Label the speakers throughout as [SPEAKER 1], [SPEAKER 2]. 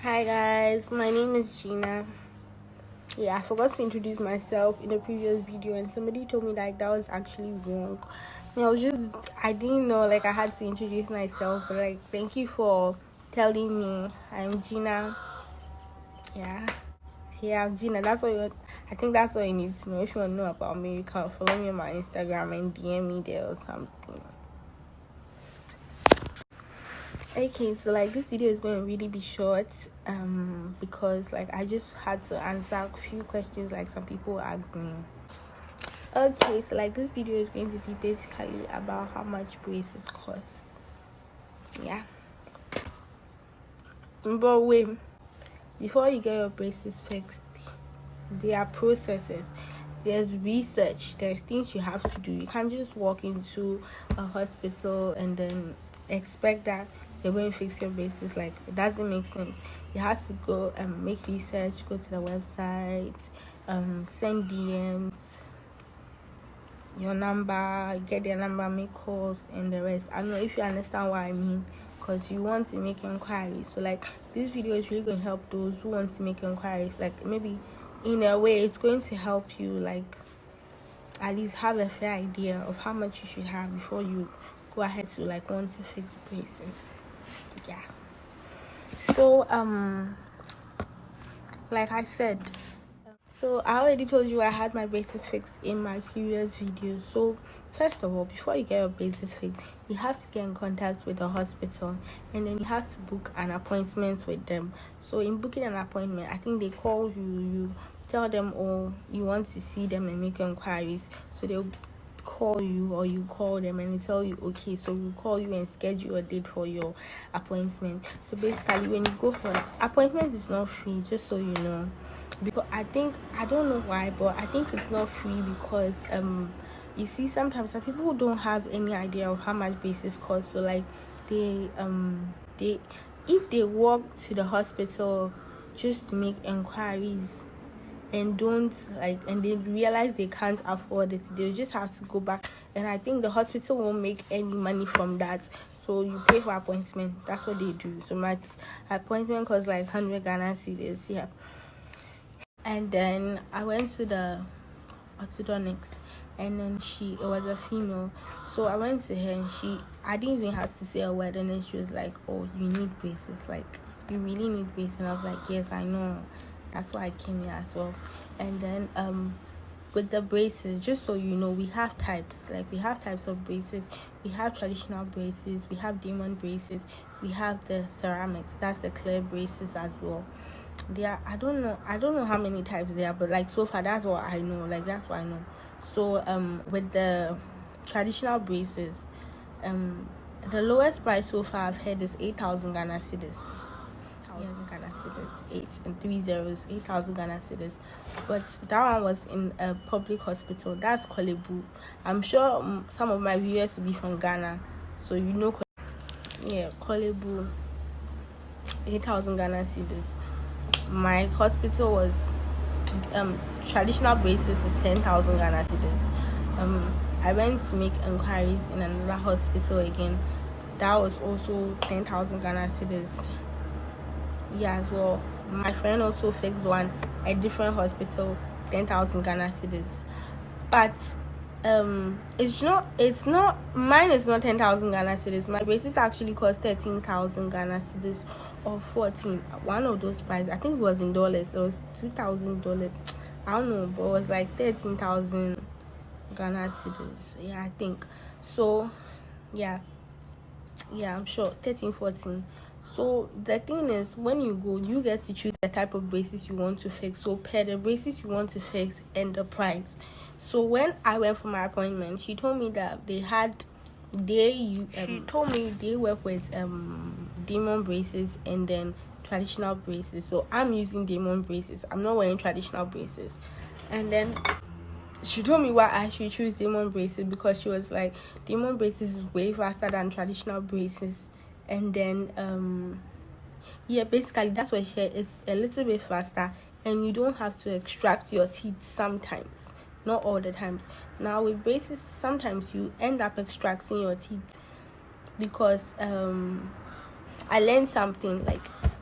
[SPEAKER 1] Hi guys, my name is Gina. I forgot to introduce myself in the previous video and somebody told me that was actually wrong. I didn't know I had to introduce myself, but thank you for telling me. I'm Gina. I'm Gina. That's all I think that's all you need to know. If you want to know about me, you can follow me on my Instagram and DM me there or something. Okay, so this video is going to really be short because I just had to answer a few questions some people asked me. Okay, so this video is going to be basically about how much braces cost. But wait, before you get your braces fixed, there are processes, there's research, there's things you have to do. You can't just walk into a hospital and then expect that you're going to fix your braces. It doesn't make sense. You have to go and make research, go to the website, send DMs, your number, get their number, make calls, and the rest. I don't know if you understand what I mean, because you want to make inquiries. So this video is really going to help those who want to make inquiries. Maybe in a way it's going to help you at least have a fair idea of how much you should have before you go ahead to want to fix braces. So like I said, so I already told you I had my braces fixed in my previous video. So first of all, before you get your braces fixed, you have to get in contact with the hospital and then you have to book an appointment with them. So in booking an appointment, I think they call you tell them you want to see them and make inquiries. So they'll call you or you call them and they tell you, okay, so we'll call you and schedule a date for your appointment. So basically when you go for an appointment, it's not free, just so you know, because I don't know why, but I think it's not free because you see sometimes some people don't have any idea of how much braces cost. So they if they walk to the hospital just to make inquiries and and they realize they can't afford it, they'll just have to go back, and I think the hospital won't make any money from that. So you pay for appointment, that's what they do. So my appointment cost 100 Ghana cedis, and then I went to the orthodontist, and then it was a female. So I went to her and I didn't even have to say a word, and then she was like, oh, you need braces, you really need braces. And I was like, yes, I know, that's why I came here as well. And then with the braces, just so you know, we have types. We have types of braces. We have traditional braces, we have diamond braces, we have the ceramics, that's the clear braces as well. I don't know how many types there are, but so far that's what I know. That's what I know. So with the traditional braces, the lowest price so far I've heard is 8,000 Ghana cedis. Ghana cedis, 8,000 Ghana cedis. But that one was in a public hospital. That's Korle Bu. I'm sure some of my viewers will be from Ghana, so you know. Korle Bu, 8,000 Ghana cedis. My hospital was traditional braces is 10,000 Ghana cedis. I went to make inquiries in another hospital again. That was also 10,000 Ghana cedis. As well. My friend also fixed one at different hospital, 10,000 Ghana cedis. But it's not mine is not 10,000 Ghana cedis. My braces actually cost 13,000 Ghana cedis or 14. One of those prices, I think it was in dollars. It was $2,000. I don't know, but it was 13,000 Ghana cedis. I think so. I'm sure 13, 14. So the thing is, when you go, you get to choose the type of braces you want to fix. So per the braces you want to fix and the price. So when I went for my appointment, she told me that she told me they work with diamond braces and then traditional braces. So I'm using diamond braces. I'm not wearing traditional braces. And then she told me why I should choose diamond braces, because she was like, diamond braces is way faster than traditional braces. And then basically that's what she said. It's a little bit faster and you don't have to extract your teeth sometimes, not all the times. Now with braces, sometimes you end up extracting your teeth because I learned something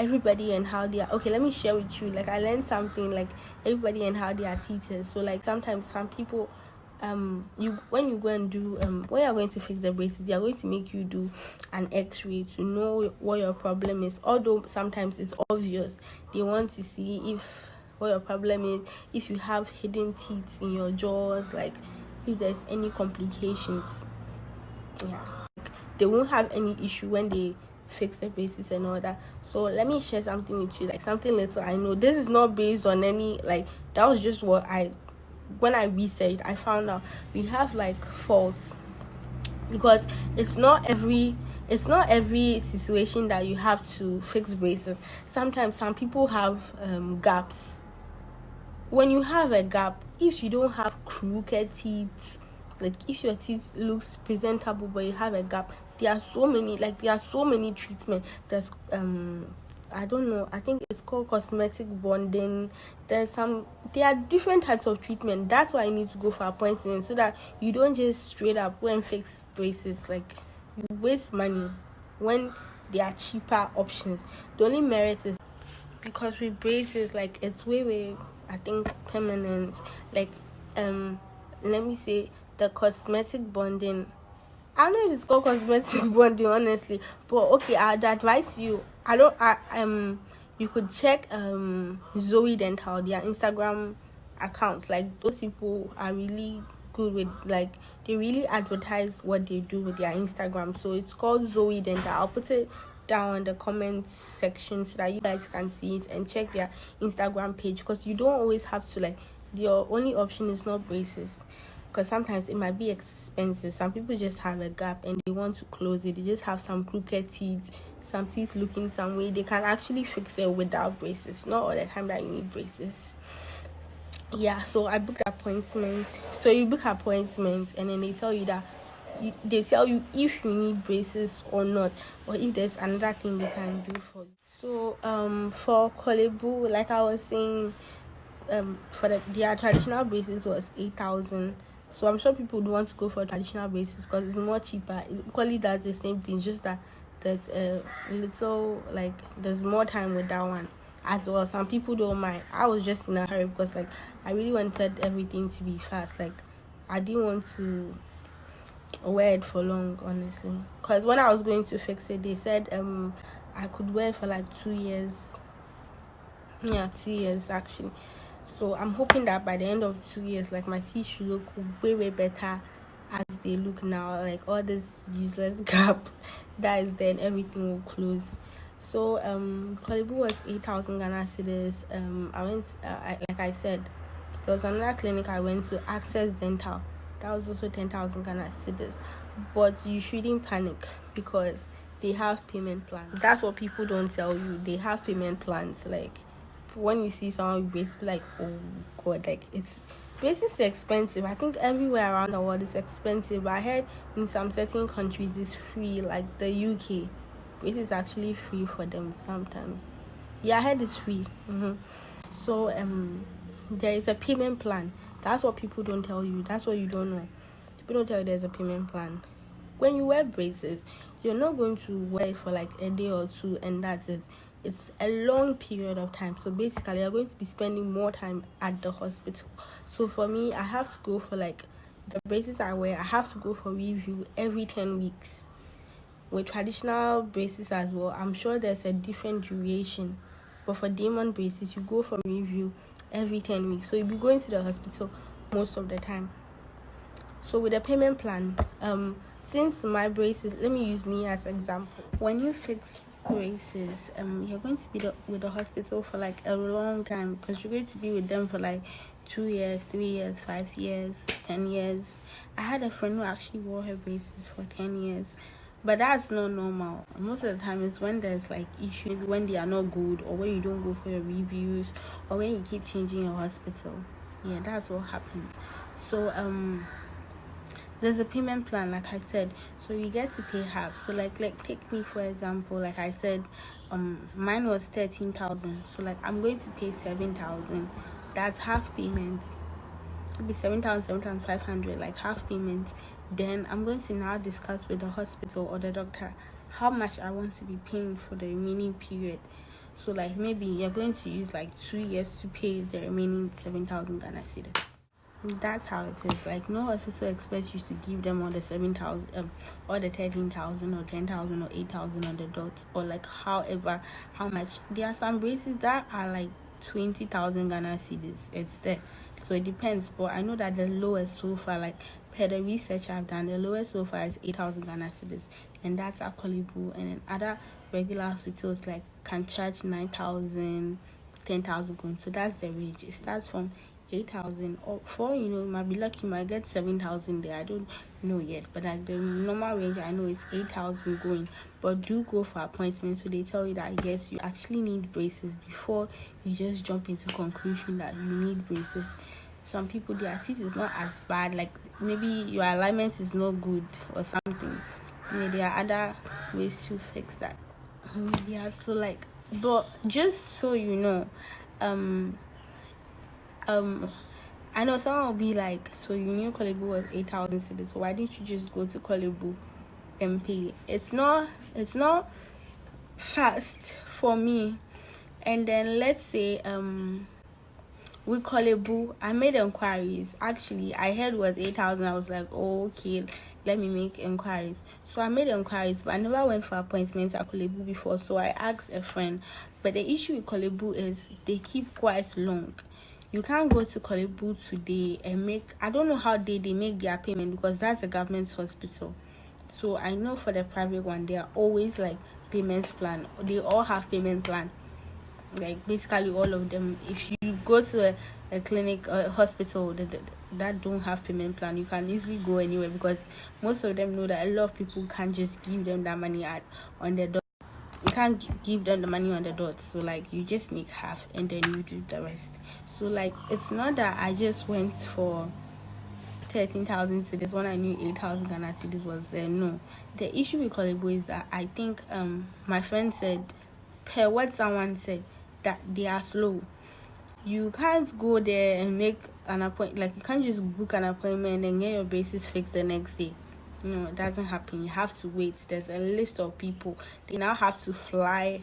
[SPEAKER 1] everybody and how they are. Okay, let me share with you. Like, I learned something, like everybody and how they are treated. So like sometimes some people, when you go and do when you're going to fix the braces, they are going to make you do an x-ray to know what your problem is, although sometimes it's obvious. They want to see if what your problem is, if you have hidden teeth in your jaws, like if there's any complications. Yeah, like, they won't have any issue when they fix the braces and all that. So let me share something with you, like something little I know. This is not based on any, like, that was just what when I researched, I found out we have like faults, because it's not every situation that you have to fix braces. Sometimes some people have gaps. When you have a gap, if you don't have crooked teeth, like if your teeth looks presentable but you have a gap, there are so many treatments. There's I don't know, I think it's called cosmetic bonding. There are different types of treatment. That's why I need to go for appointments, so that you don't just straight up go and fix braces. Like, you waste money when there are cheaper options. The only merit is because with braces, like, it's way, I think, permanent. Like, let me say, the cosmetic bonding, I don't know if it's called cosmetic bonding, honestly, but okay, I'd advise you. You could check Zoe Dental, their Instagram accounts. Like, those people are really good with, like, they really advertise what they do with their Instagram. So it's called Zoe Dental. I'll put it down in the comments section so that you guys can see it and check their Instagram page, because you don't always have to, like, your only option is not braces, because sometimes it might be expensive. Some people just have a gap and they want to close it. They just have some crooked teeth, some teeth looking some way. They can actually fix it without braces. Not all the time that you need braces. Yeah, so I booked appointments. So you book appointments and then they tell you that they tell you if you need braces or not, or if there's another thing they can do for you. So for Kolebu, like I was saying, for their traditional braces was 8,000. So I'm sure people would want to go for traditional braces because it's more cheaper. It equally does the same thing, just that there's a little, like, there's more time with that one as well. Some people don't mind. I was just in a hurry because, like, I really wanted everything to be fast. Like, I didn't want to wear it for long, honestly, because when I was going to fix it, they said I could wear it for like 2 years. Yeah, 2 years actually. So I'm hoping that by the end of 2 years, like, my teeth should look way better as they look now. Like, all this useless gap that is there, and everything will close. So Kolebu was 8,000 Ghana cedis. I went, like I said, there was another clinic I went to, Access Dental. That was also 10,000 Ghana cedis. But you shouldn't panic because they have payment plans. That's what people don't tell you. They have payment plans. Like, when you see someone with braces, like, oh god, like, braces is expensive. I think everywhere around the world it's expensive, but I heard in some certain countries it's free, like the UK. Braces is actually free for them sometimes. Yeah, I heard it's free. So there is a payment plan. That's what people don't tell you. That's what you don't know. People don't tell you there's a payment plan. When you wear braces, you're not going to wear it for like a day or two and that's it. It's a long period of time. So basically, you're going to be spending more time at the hospital. So for me, I have to go for, like, the braces I wear, I have to go for review every 10 weeks. With traditional braces as well, I'm sure there's a different duration. But for diamond braces, you go for review every 10 weeks. So you'll be going to the hospital most of the time. So with the payment plan, since my braces, let me use me as example. When you fix braces, you're going to be with the hospital for like a long time, because you're going to be with them for like 2 years, 3 years, 5 years, 10 years. I had a friend who actually wore her braces for 10 years, but that's not normal. Most of the time it's when there's like issues, when they are not good, or when you don't go for your reviews, or when you keep changing your hospital. Yeah, that's what happens. So there's a payment plan, like I said, so you get to pay half. So like take me for example, like I said, mine was 13,000. So like I'm going to pay 7,000. That's half payment. It'll be 7,000, 7,500, like half payment. Then I'm going to now discuss with the hospital or the doctor how much I want to be paying for the remaining period. So like maybe you're going to use like 2 years to pay the remaining 7,000 Ghana cedis. That's how it is. Like no hospital expects you to give them all the 7,000 or the 13,000 or 10,000 or 8,000 on the dot, or like however how much. There are some braces that are like 20,000 Ghana cedis. It's there, so it depends. But I know that the lowest so far, like per the research I've done, the lowest so far is 8,000 Ghana cedis, and that's at Korle Bu. And then other regular hospitals like can charge 9,000, 10,000 going. So that's the range. It starts from 8,000, or for might be lucky, might get 7,000 there. I don't know yet, but like the normal range I know it's 8,000 going. But do go for appointments, so they tell you that yes, you actually need braces before you just jump into conclusion that you need braces. Some people, their teeth is not as bad, like maybe your alignment is not good or something. There are other ways to fix that. Yeah, so like, but just so you know, I know someone will be like, so you knew Korle Bu was 8,000 cedis, so why didn't you just go to Korle Bu and pay? It's not fast for me. And then let's say with Korle Bu, I made inquiries. Actually, I heard it was 8,000. I was like, oh, okay, let me make inquiries. So I made inquiries, but I never went for appointments at Korle Bu before. So I asked a friend. But the issue with Korle Bu is they keep quite long. You can't go to Korle Bu today and make, I don't know how they make their payment, because that's a government hospital. So I know for the private one, they are always like payment plan. They all have payment plan. Like basically all of them. If you go to a clinic or a hospital that don't have payment plan, you can easily go anywhere, because most of them know that a lot of people can't just give them that money on the dot. You can't give them the money on the dot, so like you just make half and then you do the rest. So like it's not that I just went for 13,000 cedis when I knew 8,000 Ghana cedis was there. No, the issue with Korle Bu is that I think my friend said, per what someone said, that they are slow. You can't go there and make an appointment. Like you can't just book an appointment and get your braces fixed the next day. No, it doesn't happen. You have to wait. There's a list of people. They now have to fly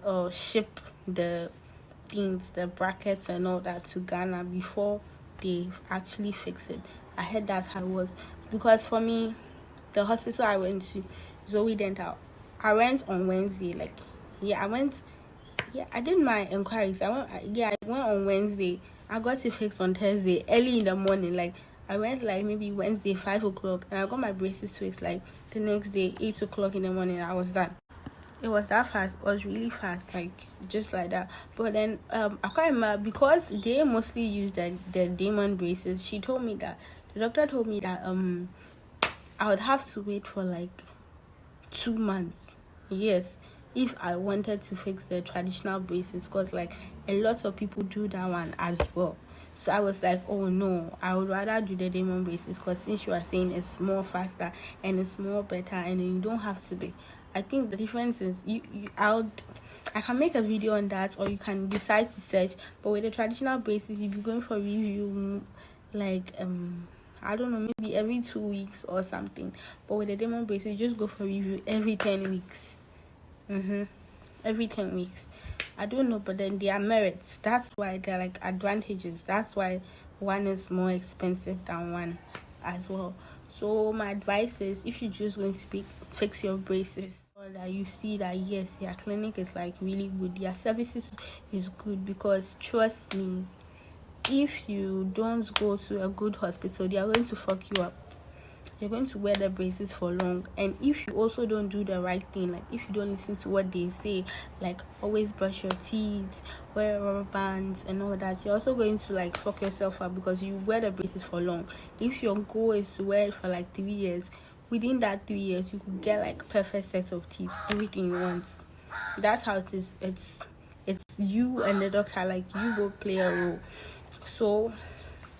[SPEAKER 1] or ship the things, the brackets and all that to Ghana before they actually fix it. I heard that's how it was. Because for me, the hospital I went to, Zoe Dental, I went on Wednesday. I did my inquiries. I went on Wednesday. I got it fixed on Thursday, early in the morning. Like I went like maybe Wednesday 5 o'clock, and I got my braces fixed like the next day 8 o'clock in the morning. I was done. It was that fast. It was really fast, like just like that. But then I can't remember, because they mostly use the Damon braces. She told me that the doctor told me that I would have to wait for like 2 months. Yes, if I wanted to fix the traditional braces, because like a lot of people do that one as well. So I was like, oh no, I would rather do the Damon braces, because since you are saying it's more faster and it's more better, and you don't have to be. I think the difference is I can make a video on that, or you can decide to search. But with the traditional braces, you'll be going for review like I don't know, maybe every 2 weeks or something. But with the Damon braces, you just go for review every 10 weeks. Every 10 weeks. I don't know, but then there are merits. That's why they're like advantages. That's why one is more expensive than one as well. So my advice is, if you're just going to fix your braces, or that you see that yes, their clinic is like really good, their services is good, because trust me, if you don't go to a good hospital, they are going to fuck you up. You're going to wear the braces for long. And if you also don't do the right thing, like if you don't listen to what they say, like always brush your teeth, wear rubber bands and all that, you're also going to like fuck yourself up, because you wear the braces for long. If your goal is to wear it for like 3 years, within that 3 years you could get like perfect set of teeth, everything you want. That's how it is. It's you and the doctor, like you go play a role. So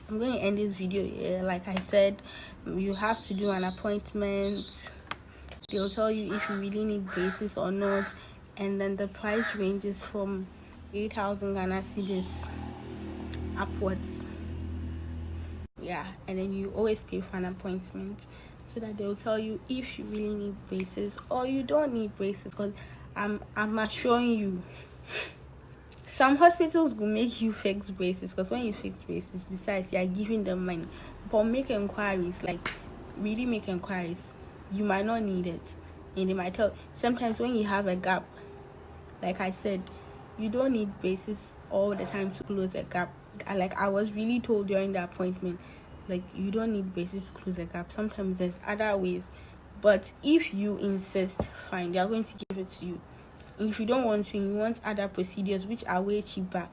[SPEAKER 1] I'm going to end this video here. Like I said, you have to do an appointment. They'll tell you if you really need braces or not, and then the price ranges from 8,000 Ghana cedis upwards. Yeah, and then you always pay for an appointment, so that they'll tell you if you really need braces or you don't need braces. Because I'm assuring you, some hospitals will make you fix braces, because when you fix braces, besides you are giving them money. But make inquiries, like really make inquiries. You might not need it, and they might tell. Sometimes when you have a gap, like I said, you don't need braces all the time to close a gap. Like I was really told during the appointment, like you don't need braces to close a gap. Sometimes there's other ways, but if you insist, fine, they are going to give it to you. If you don't want to, and you want other procedures which are way cheaper,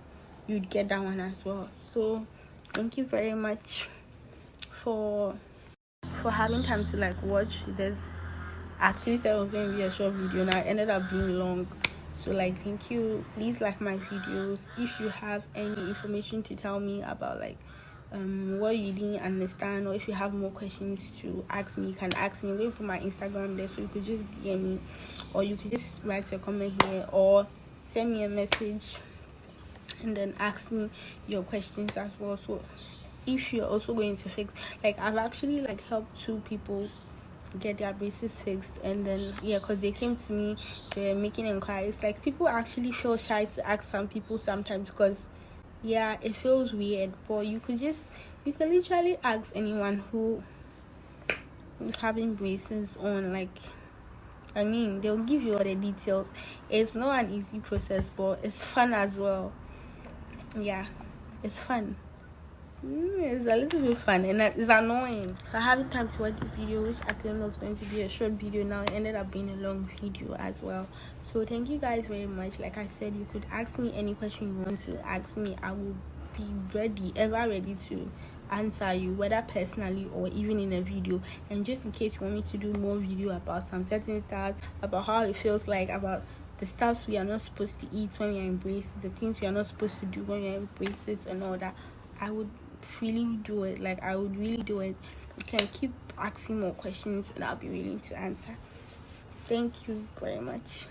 [SPEAKER 1] you'd get that one as well. So thank you very much for having time to like watch this. Actually thought it was going to be a short video, and I ended up being long. So like, thank you. Please like my videos. If you have any information to tell me about like what you didn't understand, or if you have more questions to ask me, you can ask me. I'm going to put my Instagram there, so you could just DM me, or you could just write a comment here, or send me a message and then ask me your questions as well. So if you're also going to fix, like I've actually like helped 2 people get their braces fixed, and then yeah, because they came to me, they were making inquiries. Like people actually feel shy to ask some people sometimes, because yeah, it feels weird, but you can literally ask anyone who's having braces on. Like I mean, they'll give you all the details. It's not an easy process, but it's fun as well. Yeah, it's fun. It's a little bit fun, and it's annoying. So I haven't time to watch the video, which I thought was going to be a short video. Now it ended up being a long video as well. So thank you guys very much. Like I said, you could ask me any question you want to ask me. I will be ever ready to answer you, whether personally or even in a video. And just in case you want me to do more video about some certain stuff, about how it feels like, about the stuff we are not supposed to eat when we are in braces, the things we are not supposed to do when we are in braces and all that, I would really do it. Like I would really do it. You can keep asking more questions and I'll be willing to answer. Thank you very much.